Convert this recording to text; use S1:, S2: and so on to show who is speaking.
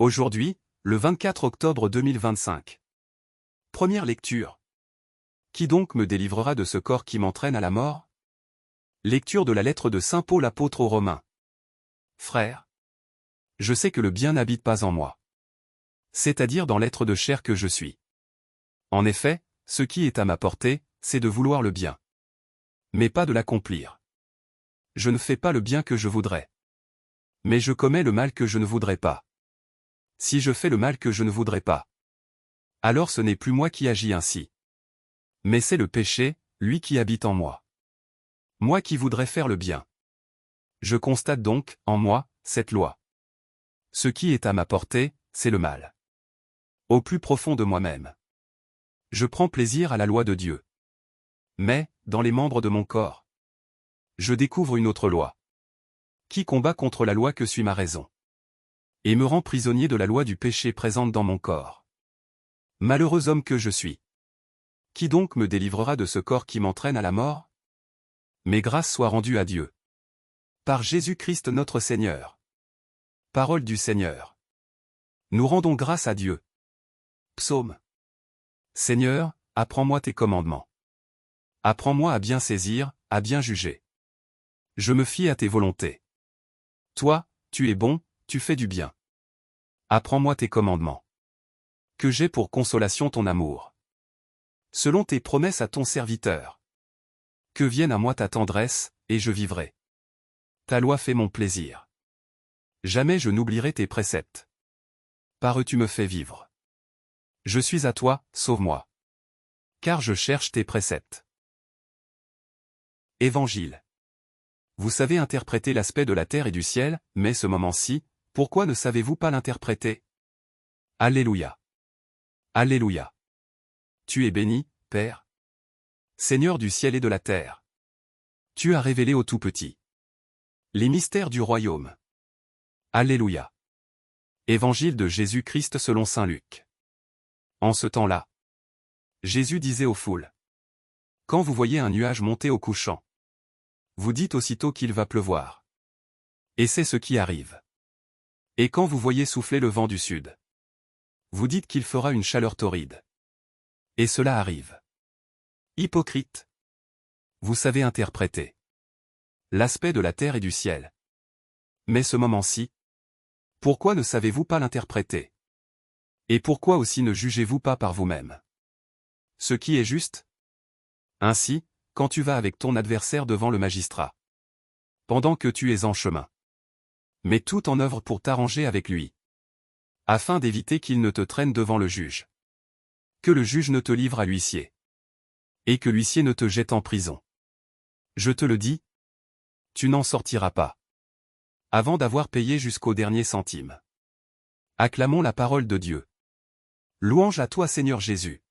S1: Aujourd'hui, le 24 octobre 2025. Première lecture. Qui donc me délivrera de ce corps qui m'entraîne à la mort? Lecture de la lettre de saint Paul apôtre aux Romains. Frères, je sais que le bien n'habite pas en moi, c'est-à-dire dans l'être de chair que je suis. En effet, ce qui est à ma portée, c'est de vouloir le bien, mais pas de l'accomplir. Je ne fais pas le bien que je voudrais, mais je commets le mal que je ne voudrais pas. Si je fais le mal que je ne voudrais pas, alors ce n'est plus moi qui agis ainsi, mais c'est le péché, lui qui habite en moi. Moi qui voudrais faire le bien. Je constate donc, en moi, cette loi. Ce qui est à ma portée, c'est le mal. Au plus profond de moi-même. Je prends plaisir à la loi de Dieu. Mais, dans les membres de mon corps, je découvre une autre loi, qui combat contre la loi que suit ma raison, et me rend prisonnier de la loi du péché présente dans mon corps. Malheureux homme que je suis. Qui donc me délivrera de ce corps qui m'entraîne à la mort? Mais grâce soit rendue à Dieu. Par Jésus-Christ notre Seigneur. Parole du Seigneur. Nous rendons grâce à Dieu. Psaume. Seigneur, apprends-moi tes commandements. Apprends-moi à bien saisir, à bien juger. Je me fie à tes volontés. Toi, tu es bon, tu fais du bien. Apprends-moi tes commandements. Que j'ai pour consolation ton amour. Selon tes promesses à ton serviteur. Que vienne à moi ta tendresse, et je vivrai. Ta loi fait mon plaisir. Jamais je n'oublierai tes préceptes. Par eux tu me fais vivre. Je suis à toi, sauve-moi. Car je cherche tes préceptes. Évangile. Vous savez interpréter l'aspect de la terre et du ciel, mais ce moment-ci, pourquoi ne savez-vous pas l'interpréter? Alléluia. Alléluia. Tu es béni, Père, Seigneur du ciel et de la terre. Tu as révélé au tout-petit les mystères du royaume. Alléluia. Évangile de Jésus-Christ selon saint Luc. En ce temps-là, Jésus disait aux foules: quand vous voyez un nuage monter au couchant, vous dites aussitôt qu'il va pleuvoir. Et c'est ce qui arrive. Et quand vous voyez souffler le vent du sud, vous dites qu'il fera une chaleur torride. Et cela arrive. Hypocrite. Vous savez interpréter l'aspect de la terre et du ciel. Mais ce moment-ci, pourquoi ne savez-vous pas l'interpréter? Et pourquoi aussi ne jugez-vous pas par vous-même ce qui est juste? Ainsi, quand tu vas avec ton adversaire devant le magistrat, pendant que tu es en chemin, mets tout en œuvre pour t'arranger avec lui, afin d'éviter qu'il ne te traîne devant le juge. Que le juge ne te livre à l'huissier, et que l'huissier ne te jette en prison. Je te le dis, tu n'en sortiras pas, avant d'avoir payé jusqu'au dernier centime. Acclamons la parole de Dieu. Louange à toi Seigneur Jésus.